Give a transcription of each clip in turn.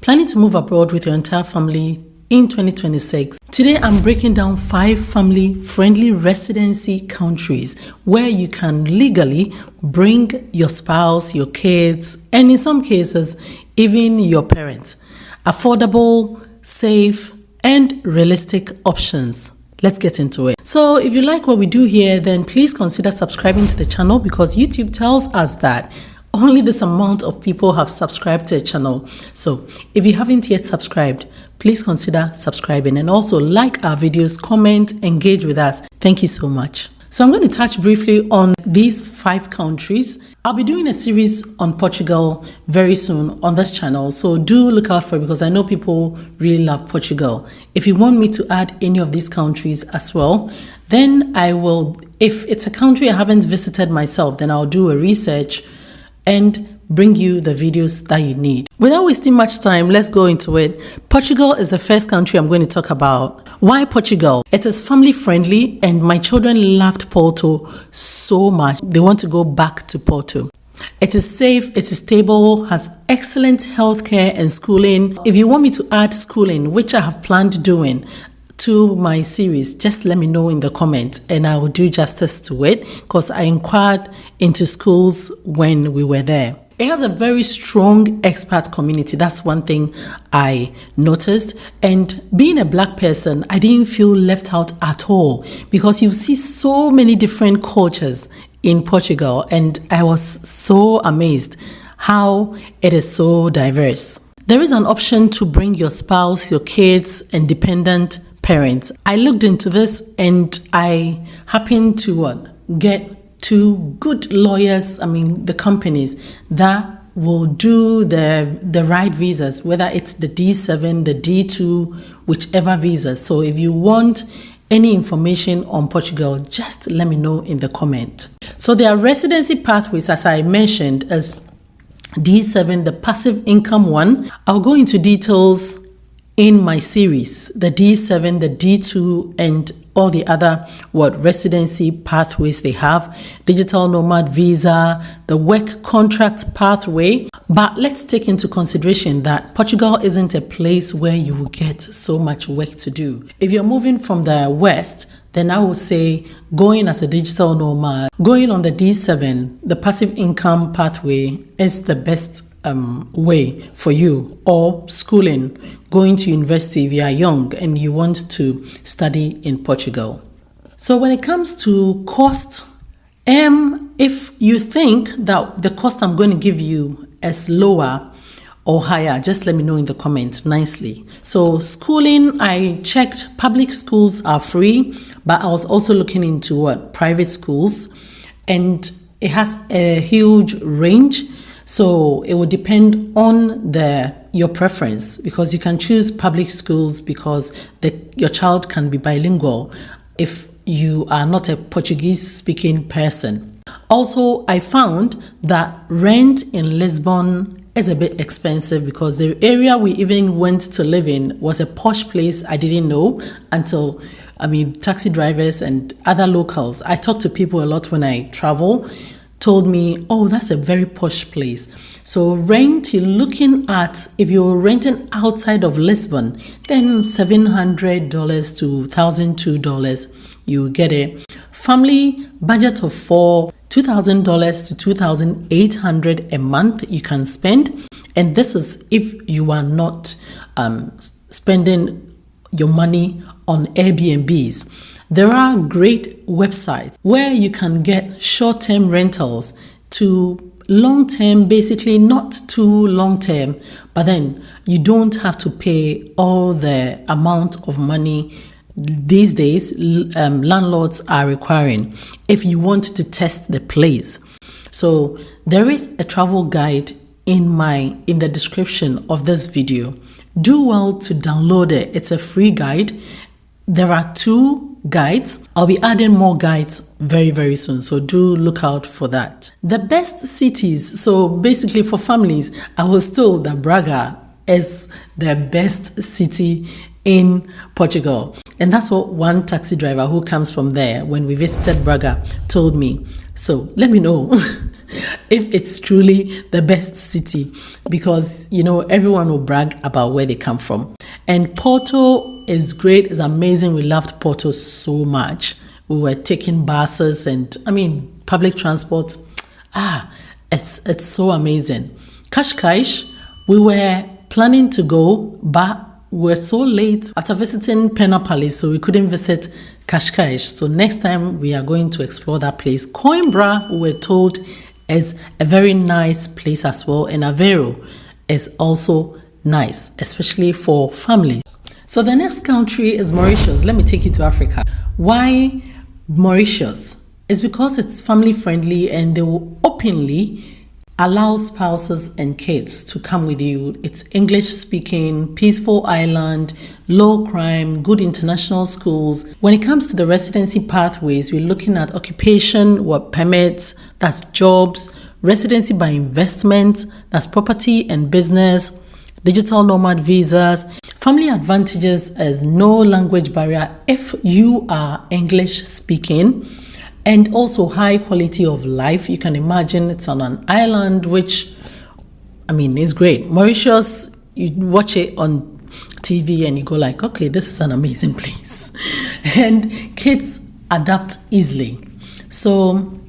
Planning to move abroad with your entire family in 2026. Today I'm breaking down 5 family-friendly residency countries where you can legally bring your spouse, your kids, and in some cases, even your parents. Affordable, safe, and realistic options. Let's get into it. So if you like what we do here, then please consider subscribing to the channel because YouTube tells us that only this amount of people have subscribed to the channel. So if you haven't yet subscribed, please consider subscribing and also like our videos, comment, engage with us. Thank you so much. So I'm going to touch briefly on these 5 countries. I'll be doing a series on Portugal very soon on this channel. So do look out for it because I know people really love Portugal. If you want me to add any of these countries as well, then I will. If it's a country I haven't visited myself, then I'll do a research and bring you the videos that you need. Without wasting much time, let's go into it. Portugal is the first country I'm going to talk about. Why Portugal? It is family friendly and my children loved Porto so much. They want to go back to Porto. It is safe, it is stable, has excellent healthcare and schooling. If you want me to add schooling, which I have planned doing, to my series, just let me know in the comments and I will do justice to it because I inquired into schools when we were there. It has a very strong expat community. That's one thing I noticed. And being a black person, I didn't feel left out at all because you see so many different cultures in Portugal and I was so amazed how it is so diverse. There is an option to bring your spouse, your kids, and dependent parents. I looked into this and I happened to get 2 good lawyers, the companies that will do the right visas, whether it's the D7, the D2, whichever visa. So if you want any information on Portugal, just let me know in the comment. So there are residency pathways, as I mentioned, as D7, the passive income one. I'll go into details in my series, the D7, the D2, and all the other residency pathways they have, digital nomad visa, the work contract pathway. But let's take into consideration that Portugal isn't a place where you will get so much work to do. If you're moving from the West, then I would say going as a digital nomad, going on the D7, the passive income pathway is the best way for you, or schooling, going to university if you are young and you want to study in Portugal. So when it comes to cost, if you think that the cost I'm going to give you is lower or higher, just let me know in the comments nicely. So schooling, I checked public schools are free, but I was also looking into private schools and it has a huge range. So it would depend on your preference because you can choose public schools because your child can be bilingual if you are not a Portuguese speaking person. Also, I found that rent in Lisbon is a bit expensive because the area we even went to live in was a posh place I didn't know until, taxi drivers and other locals. I talk to people a lot when I travel, told me, oh, that's a very posh place. So rent, you're looking at, if you're renting outside of Lisbon, then $700 to $1,002, you get it. Family budget of $4,000 to $2,800 a month you can spend. And this is if you are not spending your money on Airbnbs. There are great websites where you can get short-term rentals to long-term, basically not too long-term, but then you don't have to pay all the amount of money these days landlords are requiring if you want to test the place. So there is a travel guide in the description of this video. Do well to download it. It's a free guide. There are 2 guides. I'll be adding more guides very, very soon. So do look out for that. The best cities. So basically for families, I was told that Braga is the best city in Portugal. And that's what one taxi driver who comes from there when we visited Braga told me. So let me know if it's truly the best city, because everyone will brag about where they come from. And Porto is great, it's amazing. We loved Porto so much. We were taking buses and public transport. It's so amazing. 𝐶𝐬𝐻, we were planning to go, but we're so late after visiting Pena Palace, so we couldn't visit 𝐶𝐬𝐻. So next time we are going to explore that place. Coimbra, we were told, is a very nice place as well, and Aveiro is also nice, especially for families. So the next country is Mauritius. Let me take you to Africa. Why Mauritius? It's because it's family friendly and they will openly allow spouses and kids to come with you. It's English speaking, peaceful island, low crime, good international schools. When it comes to the residency pathways, we're looking at occupation, work permits, that's jobs, residency by investment, that's property and business, digital nomad visas. Family advantages as no language barrier if you are English speaking, and also high quality of life. You can imagine it's on an island, which is great. Mauritius, you watch it on TV and you go like, okay, this is an amazing place. And kids adapt easily. So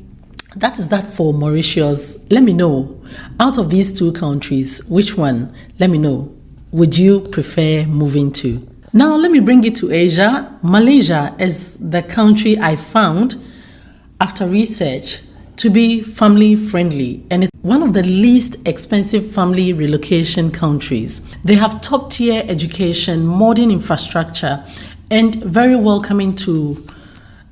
that is that for Mauritius. Let me know, out of these two countries, which one, let me know, would you prefer moving to? Now let me bring you to Asia. Malaysia is the country I found after research to be family friendly, and it's one of the least expensive family relocation countries. They have top tier education, modern infrastructure, and very welcoming to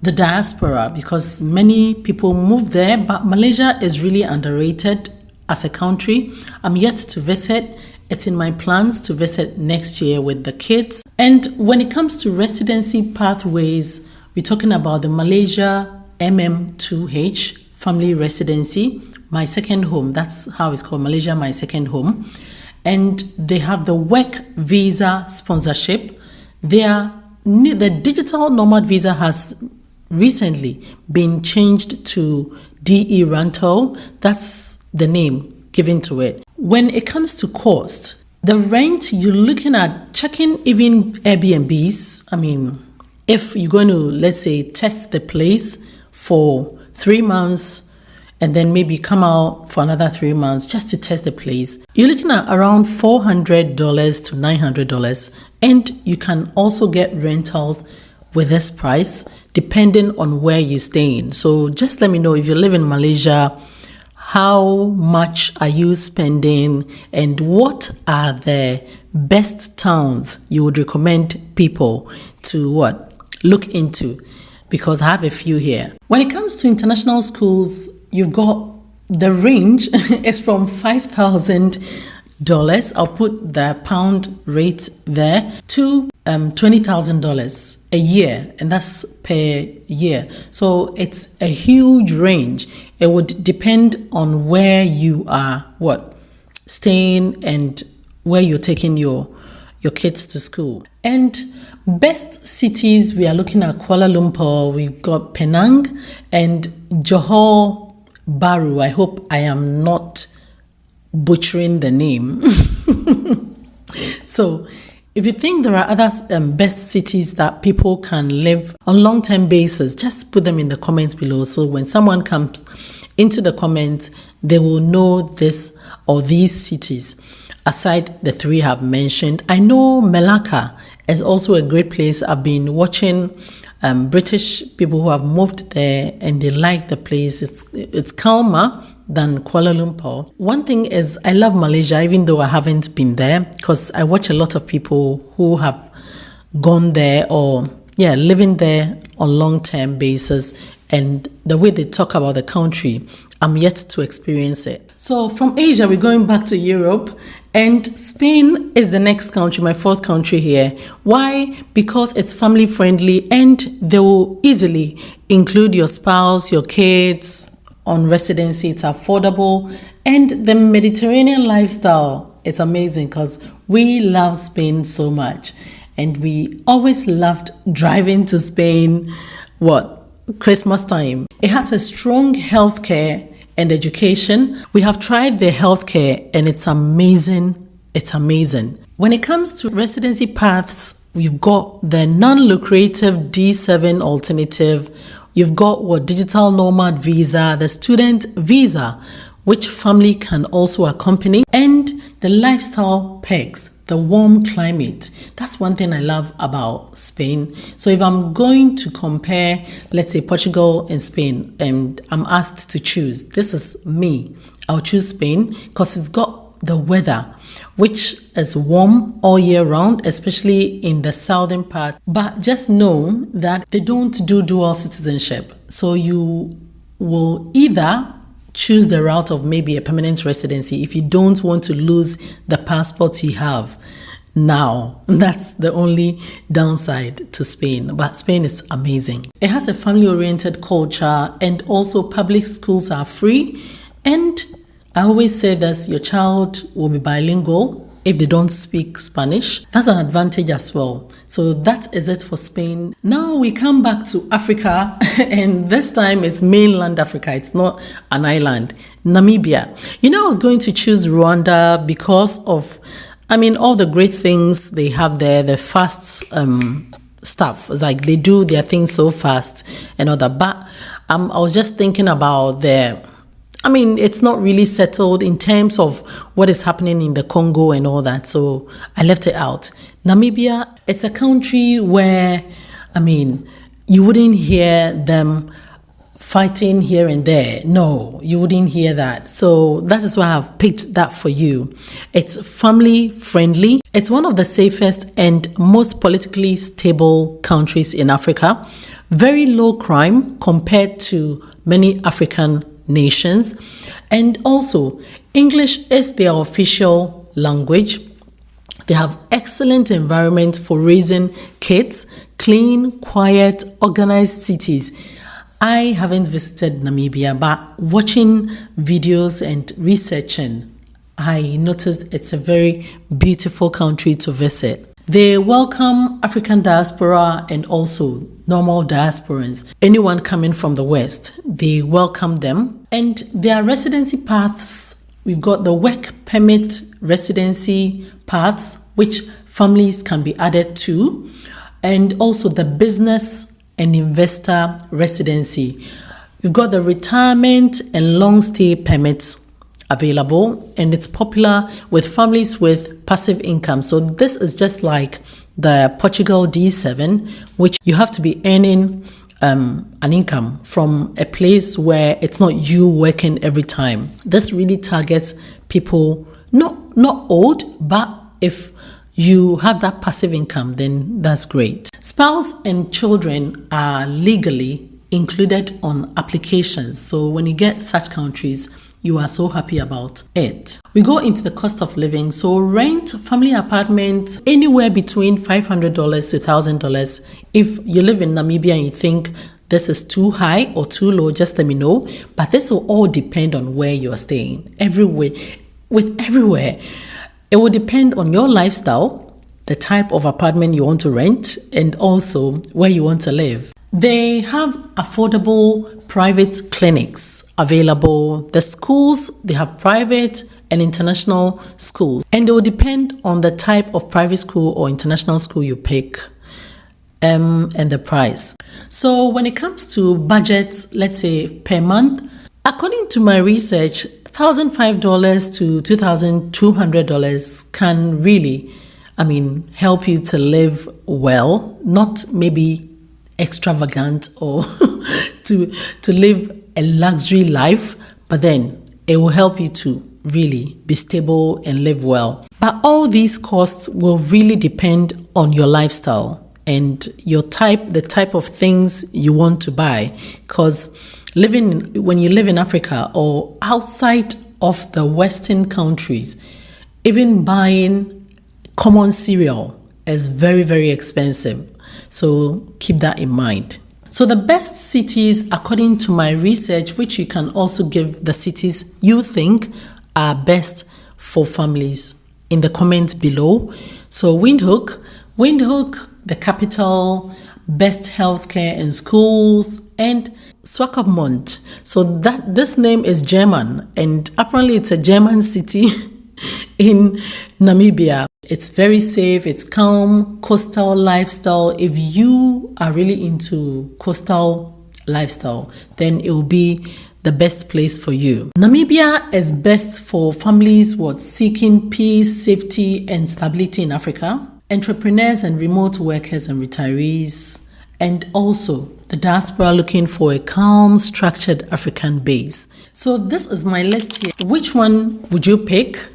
the diaspora because many people move there. But Malaysia is really underrated as a country. I'm yet to visit. It's in my plans to visit next year with the kids. And when it comes to residency pathways, we're talking about the Malaysia MM2H family residency, my second home. That's how it's called, Malaysia my second home. And they have the work visa sponsorship. The digital nomad visa has recently been changed to DE rental. That's the name given to it. When it comes to cost, the rent, you're looking at checking even Airbnbs. If you're going to, let's say, test the place for 3 months and then maybe come out for another 3 months just to test the place, you're looking at around $400 to $900. And you can also get rentals with this price depending on where you're staying. So just let me know, if you live in Malaysia, how much are you spending and what are the best towns you would recommend people to look into, because I have a few here. When it comes to international schools, you've got the range is from $5,000, I'll put the pound rate there, to $20,000 a year, and that's per year. So it's a huge range. It would depend on where you are staying and where you're taking your kids to school. And best cities, we are looking at Kuala Lumpur, we've got Penang and Johor Bahru. I hope I am not butchering the name. So if you think there are other best cities that people can live on long-term basis, just put them in the comments below. So when someone comes into the comments, they will know this or these cities aside the three I've mentioned. I know Melaka is also a great place. I've been watching British people who have moved there and they like the place. It's calmer than Kuala Lumpur. One thing is, I love Malaysia, even though I haven't been there, because I watch a lot of people who have gone there or living there on long-term basis, and the way they talk about the country, I'm yet to experience it. So from Asia, we're going back to Europe, and Spain is the next country, my fourth country here. Why? Because it's family friendly and they will easily include your spouse, your kids on residency. It's affordable, and the Mediterranean lifestyle, it's amazing because we love Spain so much, and we always loved driving to Spain Christmas time. It has a strong healthcare and education. We have tried their healthcare and it's amazing. It's amazing. When it comes to residency paths, we've got the non-lucrative D7 alternative. You've got digital nomad visa, the student visa, which family can also accompany, and the lifestyle perks, the warm climate. That's one thing I love about Spain. So if I'm going to compare, let's say Portugal and Spain, and I'm asked to choose, this is me, I'll choose Spain because it's got the weather, which is warm all year round, especially in the southern part. But just know that they don't do dual citizenship. So you will either choose the route of maybe a permanent residency if you don't want to lose the passport you have now. That's the only downside to Spain. But Spain is amazing. It has a family-oriented culture, and also public schools are free. And I always say that your child will be bilingual if they don't speak Spanish. That's an advantage as well. So that is it for Spain. Now we come back to Africa, and this time it's mainland Africa. It's not an island. Namibia. I was going to choose Rwanda because of, all the great things they have there, the fast stuff. It's like they do their things so fast and all that. But I was just thinking about it's not really settled in terms of what is happening in the Congo and all that. So I left it out. Namibia, it's a country where, you wouldn't hear them fighting here and there. No, you wouldn't hear that. So that is why I've picked that for you. It's family friendly. It's one of the safest and most politically stable countries in Africa. Very low crime compared to many African nations, and also English is their official language. They have excellent environment for raising kids, clean, quiet, organized cities. I haven't visited Namibia, but watching videos and researching, I noticed it's a very beautiful country to visit. They welcome African diaspora and also normal diasporans. Anyone coming from the West, they welcome them. And their residency paths, we've got the work permit residency paths, which families can be added to, and also the business and investor residency. We've got the retirement and long stay permits available, and it's popular with families with passive income. So this is just like the Portugal D7, which you have to be earning an income from a place where it's not you working every time. This really targets people not old, but if you have that passive income, then that's great. Spouse and children are legally included on applications. So when you get such countries, you are so happy about it. We go into the cost of living. So rent family apartments anywhere between $500 to $1,000. If you live in Namibia and you think this is too high or too low, just let me know. But this will all depend on where you're staying. Everywhere, it will depend on your lifestyle, the type of apartment you want to rent, and also where you want to live. They have affordable private clinics available. The schools, they have private and international schools. And it will depend on the type of private school or international school you pick and the price. So when it comes to budgets, let's say per month, according to my research, $1,005 to $2,200 can really, help you to live well, not maybe extravagant or to live a luxury life, but then it will help you to really be stable and live well. But all these costs will really depend on your lifestyle and the type of things you want to buy. Because when you live in Africa or outside of the Western countries, even buying common cereal is very, very expensive. So keep that in mind. So the best cities, according to my research, which you can also give the cities you think are best for families in the comments below. So Windhoek, the capital, best healthcare and schools, and 𝐁𝐮𝐬𝐢𝐧𝐞𝐬. So this name is German, and apparently it's a German city in Namibia. It's very safe, it's calm, coastal lifestyle. If you are really into coastal lifestyle, then it will be the best place for you. Namibia is best for families seeking peace, safety, and stability in Africa, entrepreneurs and remote workers and retirees, and also the diaspora looking for a calm, structured African base. So this is my list here. Which one would you pick?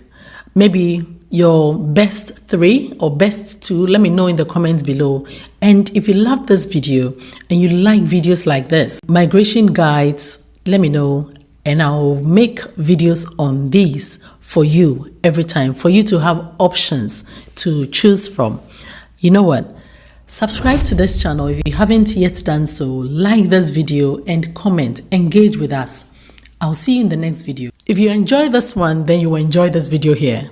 Maybe your best 3 or best 2. Let me know in the comments below. And if you love this video and you like videos like this, migration guides, let me know, and I'll make videos on these for you every time, for you to have options to choose from. You know what? Subscribe to this channel if you haven't yet done so. Like this video and comment. Engage with us. I'll see you in the next video. If you enjoy this one, then you will enjoy this video here.